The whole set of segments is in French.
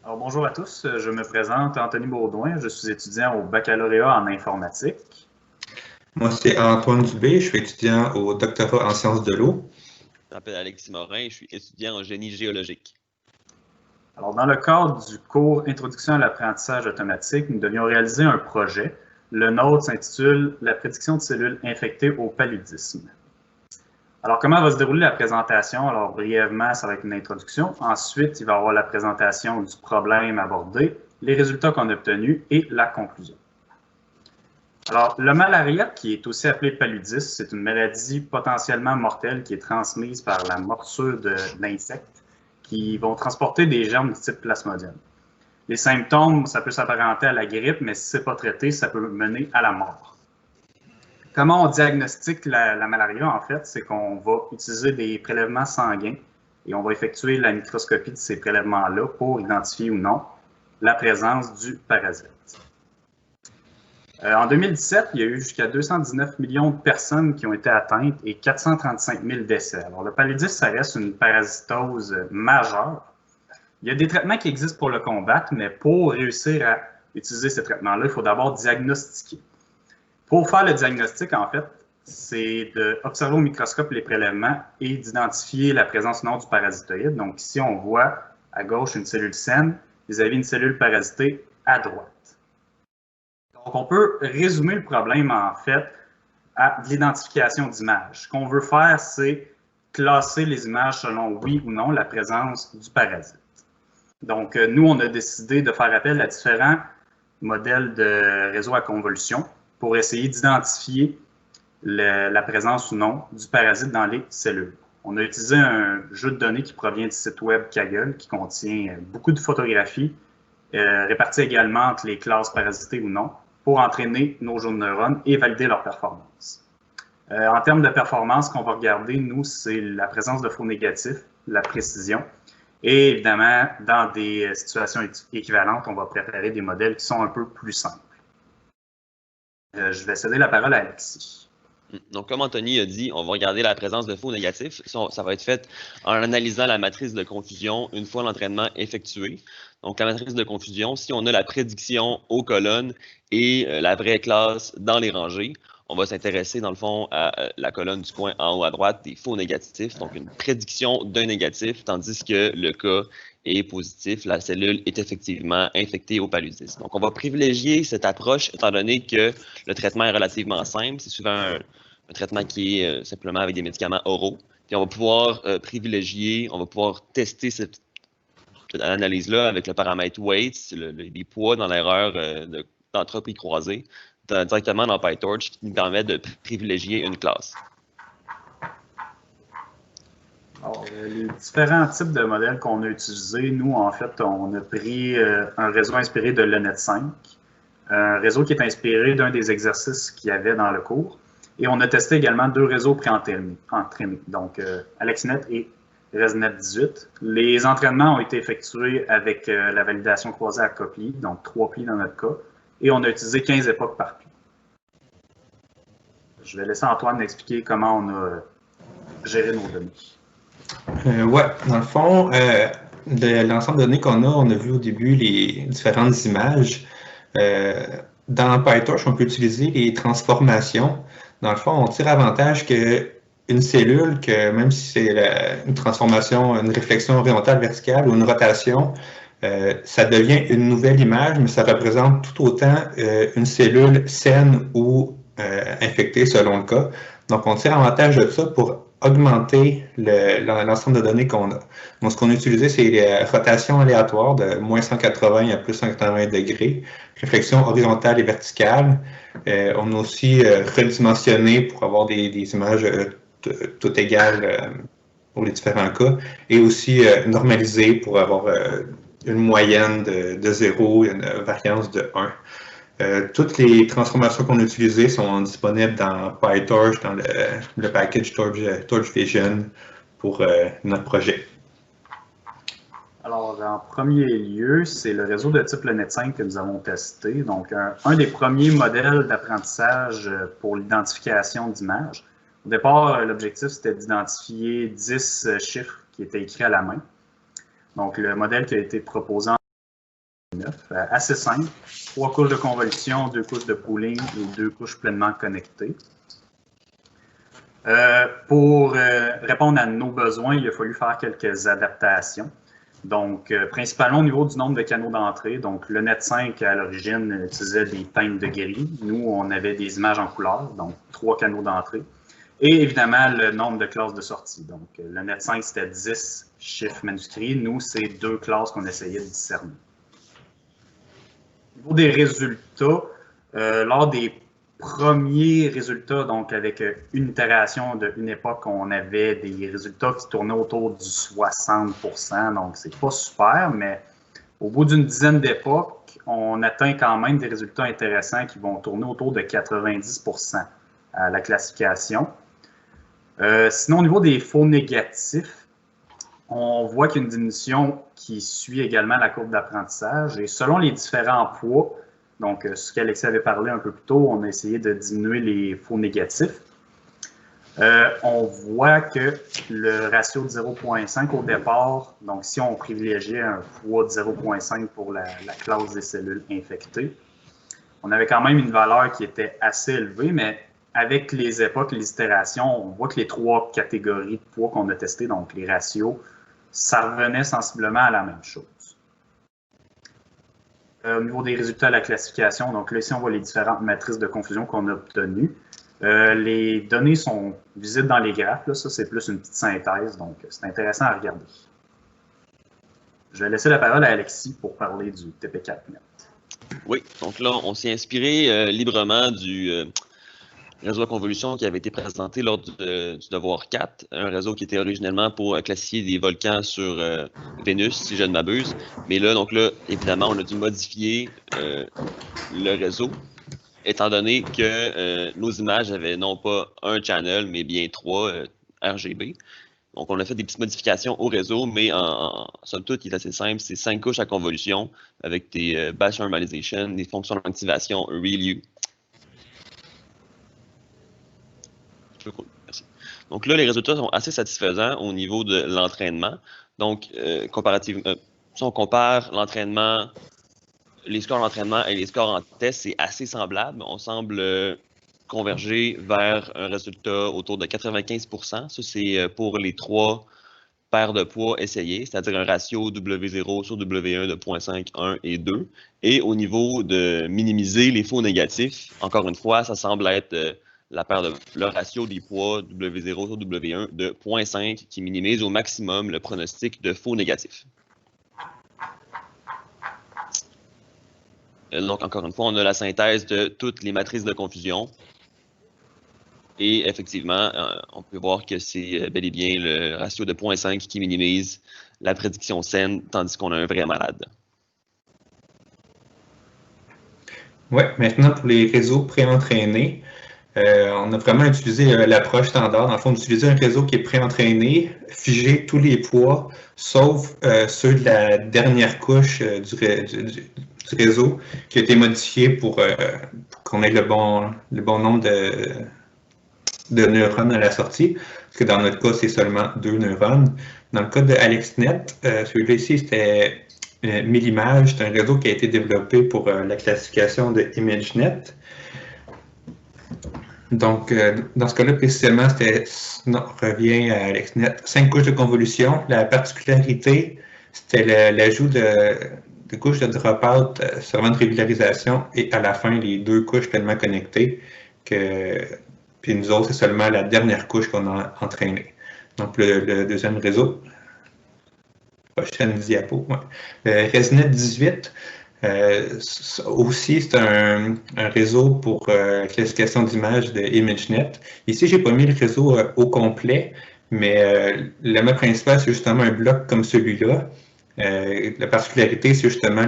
Alors, bonjour à tous, je me présente Anthony Baudouin, je suis étudiant au baccalauréat en informatique. Moi, c'est Antoine Dubé, je suis étudiant au doctorat en sciences de l'eau. Je m'appelle Alexis Morin, je suis étudiant en génie géologique. Alors, dans le cadre du cours Introduction à l'apprentissage automatique, nous devions réaliser un projet. Le nôtre s'intitule La prédiction de cellules infectées au paludisme. Alors, comment va se dérouler la présentation? Alors, brièvement, ça va être une introduction. Ensuite, il va y avoir la présentation du problème abordé, les résultats qu'on a obtenus et la conclusion. Alors, le malaria, qui est aussi appelé paludisme, c'est une maladie potentiellement mortelle qui est transmise par la morsure d'insectes qui vont transporter des germes du type plasmodium. Les symptômes, ça peut s'apparenter à la grippe, mais si ce n'est pas traité, ça peut mener à la mort. Comment on diagnostique la malaria, en fait, c'est qu'on va utiliser des prélèvements sanguins et on va effectuer la microscopie de ces prélèvements-là pour identifier ou non la présence du parasite. En 2017, il y a eu jusqu'à 219 millions de personnes qui ont été atteintes et 435 000 décès. Alors, le paludisme, ça reste une parasitose majeure. Il y a des traitements qui existent pour le combattre, mais pour réussir à utiliser ces traitements-là, il faut d'abord diagnostiquer. Pour faire le diagnostic, en fait, c'est d'observer au microscope les prélèvements et d'identifier la présence ou non du parasitoïde. Donc, ici, on voit à gauche une cellule saine vis-à-vis une cellule parasitée à droite. Donc, on peut résumer le problème, en fait, à l'identification d'images. Ce qu'on veut faire, c'est classer les images selon oui ou non la présence du parasite. Donc, nous, on a décidé de faire appel à différents modèles de réseaux à convolution pour essayer d'identifier la présence ou non du parasite dans les cellules. On a utilisé un jeu de données qui provient du site web Kaggle, qui contient beaucoup de photographies, réparties également entre les classes parasitées ou non, pour entraîner nos jeux de neurones et valider leur performance. En termes de performance, ce qu'on va regarder, nous, c'est la présence de faux négatifs, la précision, et évidemment, dans des situations équivalentes, on va préparer des modèles qui sont un peu plus simples. Je vais céder la parole à Alexis. Donc, comme Anthony a dit, on va regarder la présence de faux négatifs. Ça va être fait en analysant la matrice de confusion une fois l'entraînement effectué. Donc, la matrice de confusion, si on a la prédiction aux colonnes et la vraie classe dans les rangées, on va s'intéresser, dans le fond, à la colonne du coin en haut à droite des faux négatifs, donc une prédiction d'un négatif, tandis que le cas est positif, la cellule est effectivement infectée au paludisme. Donc, on va privilégier cette approche, étant donné que le traitement est relativement simple. C'est souvent un traitement qui est simplement avec des médicaments oraux. Puis, on va pouvoir privilégier, on va pouvoir tester cette analyse-là avec le paramètre weight, les poids dans l'erreur d'entropie croisée, directement dans PyTorch, qui nous permet de privilégier une classe. Alors, les différents types de modèles qu'on a utilisés, nous, en fait, on a pris un réseau inspiré de l'ENET5, un réseau qui est inspiré d'un des exercices qu'il y avait dans le cours, et on a testé également deux réseaux pré-entraînés, donc AlexNet et ResNet18. Les entraînements ont été effectués avec la validation croisée à copie, donc 3 plis dans notre cas, et on a utilisé 15 époques par pli. Je vais laisser Antoine expliquer comment on a géré nos données. Ouais, dans le fond, de l'ensemble de données qu'on a, on a vu au début les différentes images. Dans PyTorch, on peut utiliser les transformations. Dans le fond, on tire avantage qu'une cellule, que même si c'est une transformation, une réflexion horizontale, verticale ou une rotation, ça devient une nouvelle image, mais ça représente tout autant une cellule saine ou infectée selon le cas. Donc, on tire avantage de ça pour augmenter l'ensemble de données qu'on a. Donc, ce qu'on a utilisé, c'est les rotations aléatoires de moins 180 à plus 180 degrés, réflexion horizontale et verticale. On a aussi redimensionné pour avoir des images toutes égales pour les différents cas, et aussi normalisé pour avoir une moyenne de 0 et une variance de 1. Toutes les transformations qu'on a utilisées sont disponibles dans PyTorch, dans le package Torch Vision pour notre projet. Alors, en premier lieu, c'est le réseau de type LeNet5 que nous avons testé. Donc, un des premiers modèles d'apprentissage pour l'identification d'images. Au départ, l'objectif, c'était d'identifier 10 chiffres qui étaient écrits à la main. Donc, le modèle qui a été proposé Assez simple. 3 couches de convolution, 2 couches de pooling et 2 couches pleinement connectées. Pour répondre à nos besoins, il a fallu faire quelques adaptations. Donc, principalement au niveau du nombre de canaux d'entrée. Donc, le Net5, à l'origine, utilisait des teintes de gris. Nous, on avait des images en couleur, donc 3 canaux d'entrée. Et évidemment, le nombre de classes de sortie. Donc, le Net5, c'était 10 chiffres manuscrits. Nous, c'est 2 classes qu'on essayait de discerner. Au niveau des résultats, lors des premiers résultats, donc avec une itération d'une époque, on avait des résultats qui tournaient autour du 60%, donc c'est pas super, mais au bout d'une dizaine d'époques, on atteint quand même des résultats intéressants qui vont tourner autour de 90% à la classification. Sinon, au niveau des faux négatifs, on voit qu'il y a une diminution qui suit également la courbe d'apprentissage, et selon les différents poids, donc ce qu'Alexis avait parlé un peu plus tôt, on a essayé de diminuer les faux négatifs. On voit que le ratio de 0,5 au départ, donc si on privilégiait un poids de 0,5 pour la classe des cellules infectées, on avait quand même une valeur qui était assez élevée, mais avec les époques, les itérations, on voit que les 3 catégories de poids qu'on a testées, donc les ratios, ça revenait sensiblement à la même chose. Au niveau des résultats de la classification, donc là, ici, on voit les différentes matrices de confusion qu'on a obtenues. Les données sont visibles dans les graphes. Là, ça, c'est plus une petite synthèse, donc c'est intéressant à regarder. Je vais laisser la parole à Alexis pour parler du TP4net. Oui, donc là, on s'est inspiré librement du réseau à convolution qui avait été présenté lors du devoir 4, un réseau qui était originellement pour classifier des volcans sur Vénus, si je ne m'abuse. Mais là, donc là, évidemment, on a dû modifier le réseau, étant donné que nos images avaient non pas un channel, mais bien 3 RGB. Donc, on a fait des petites modifications au réseau, mais en somme toute, il est assez simple. C'est 5 couches à convolution avec des batch normalization, des fonctions d'activation ReLU. Merci. Donc là, les résultats sont assez satisfaisants au niveau de l'entraînement. Donc, comparativement, si on compare l'entraînement, les scores d'entraînement et les scores en test, c'est assez semblable. On semble converger vers un résultat autour de 95%. Ça, c'est pour les 3 paires de poids essayés, c'est-à-dire un ratio W0 sur W1 de 0,5, 1 et 2. Et au niveau de minimiser les faux négatifs, encore une fois, ça semble être le ratio des poids W0 sur W1 de 0,5 qui minimise au maximum le pronostic de faux négatif. Donc, encore une fois, on a la synthèse de toutes les matrices de confusion. Et effectivement, on peut voir que c'est bel et bien le ratio de 0,5 qui minimise la prédiction saine, tandis qu'on a un vrai malade. Oui, maintenant pour les réseaux préentraînés, on a vraiment utilisé l'approche standard. Dans le fond, d'utiliser un réseau qui est préentraîné, figer tous les poids, sauf ceux de la dernière couche du réseau qui a été modifié pour qu'on ait le bon nombre de neurones à la sortie. Parce que dans notre cas, c'est seulement 2 neurones. Dans le cas de AlexNet, celui-là ici, c'était Millimage. C'est un réseau qui a été développé pour la classification de ImageNet. Donc, dans ce cas-là, précisément, on revient à AlexNet, 5 couches de convolution. La particularité, c'était l'ajout de couches de dropout servant de régularisation et à la fin, les 2 couches pleinement connectées. Puis nous autres, c'est seulement la dernière couche qu'on a entraînée. Donc, le deuxième réseau. Prochaine diapo. Ouais. ResNet 18. Aussi, c'est un réseau pour classification d'images de ImageNet. Ici, je n'ai pas mis le réseau au complet, mais l'élément principal, c'est justement un bloc comme celui-là. La particularité, c'est justement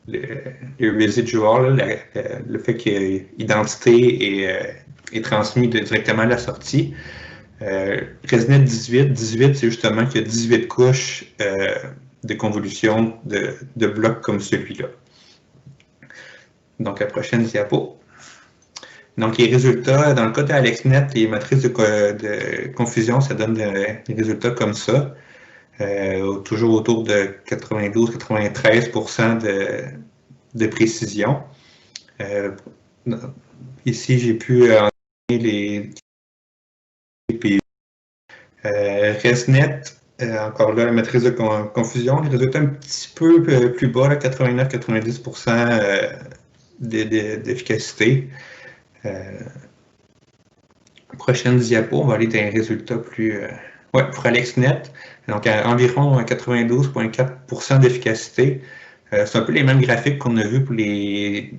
le residual, le fait que l'identité est transmise directement à la sortie. ResNet 18, c'est justement qu'il y a 18 couches de convolution de blocs comme celui-là. Donc, la prochaine diapo. Donc, les résultats, dans le cas d'AlexNet, les matrices de confusion, ça donne des résultats comme ça. toujours autour de 92-93% de précision. Ici, j'ai pu enseigner les PU. ResNet, encore là, la matrice de confusion, les résultats un petit peu plus bas, 89-90% d'efficacité. Prochaine diapo, on va aller dans les résultats plus... ouais, pour AlexNet, donc environ 92,4% d'efficacité. C'est un peu les mêmes graphiques qu'on a vus pour les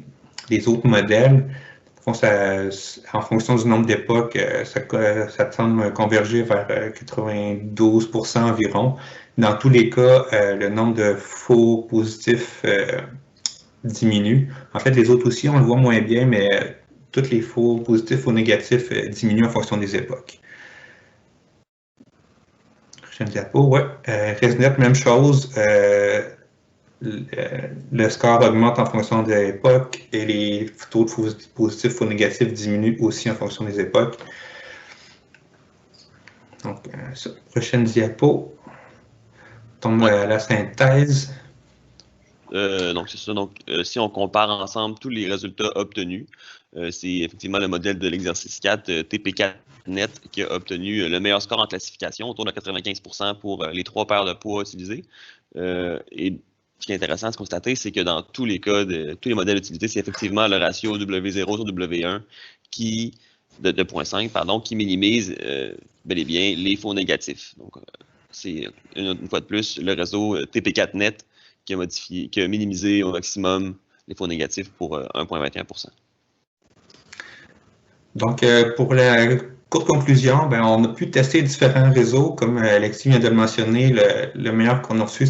autres modèles. En fonction du nombre d'époques, ça semble converger vers 92% environ. Dans tous les cas, le nombre de faux positifs diminue. En fait, les autres aussi, on le voit moins bien, mais tous les faux positifs ou négatifs diminuent en fonction des époques. Prochaine diapo, ouais. ResNet, même chose. Le score augmente en fonction de l'époque et les taux de positifs ou négatifs diminuent aussi en fonction des époques. Donc, prochaine diapo. On tombe à la synthèse. Donc, c'est ça. Donc, si on compare ensemble tous les résultats obtenus, c'est effectivement le modèle de l'exercice 4, TP4net, qui a obtenu le meilleur score en classification, autour de 95% pour les 3 paires de poids utilisés. Et ce qui est intéressant de constater, c'est que dans tous les cas, tous les modèles utilisés, c'est effectivement le ratio W0 sur W1 de 0.5, pardon, qui minimise bel et bien les faux négatifs. Donc, c'est une fois de plus le réseau TP4net qui a minimisé au maximum les faux négatifs pour 1,21%. Donc, pour la courte conclusion, on a pu tester différents réseaux. Comme Alexis vient de le mentionner, le meilleur qu'on a reçu,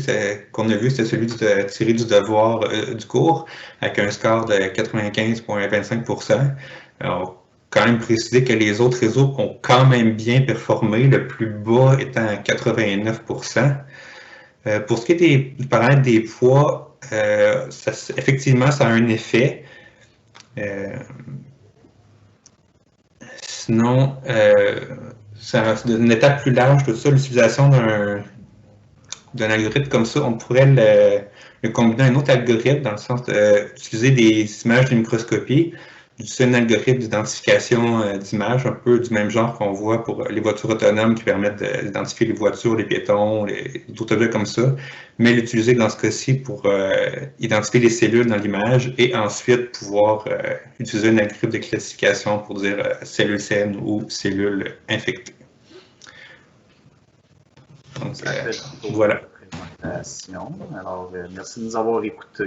qu'on a vu, c'était celui tiré du devoir du cours, avec un score de 95,25%. Alors, quand même préciser que les autres réseaux ont quand même bien performé, le plus bas étant à 89%. Pour ce qui est du paramètre des poids, effectivement, ça a un effet. Sinon, c'est une étape plus large de ça, l'utilisation d'un algorithme comme ça, on pourrait le combiner à un autre algorithme dans le sens d'utiliser des images de microscopie, d'utiliser un algorithme d'identification d'images, un peu du même genre qu'on voit pour les voitures autonomes qui permettent d'identifier les voitures, les piétons, d'autres objets comme ça, mais l'utiliser dans ce cas-ci pour identifier les cellules dans l'image et ensuite pouvoir utiliser un algorithme de classification pour dire cellules saines ou cellules infectées. Donc, voilà. Alors, merci de nous avoir écoutés.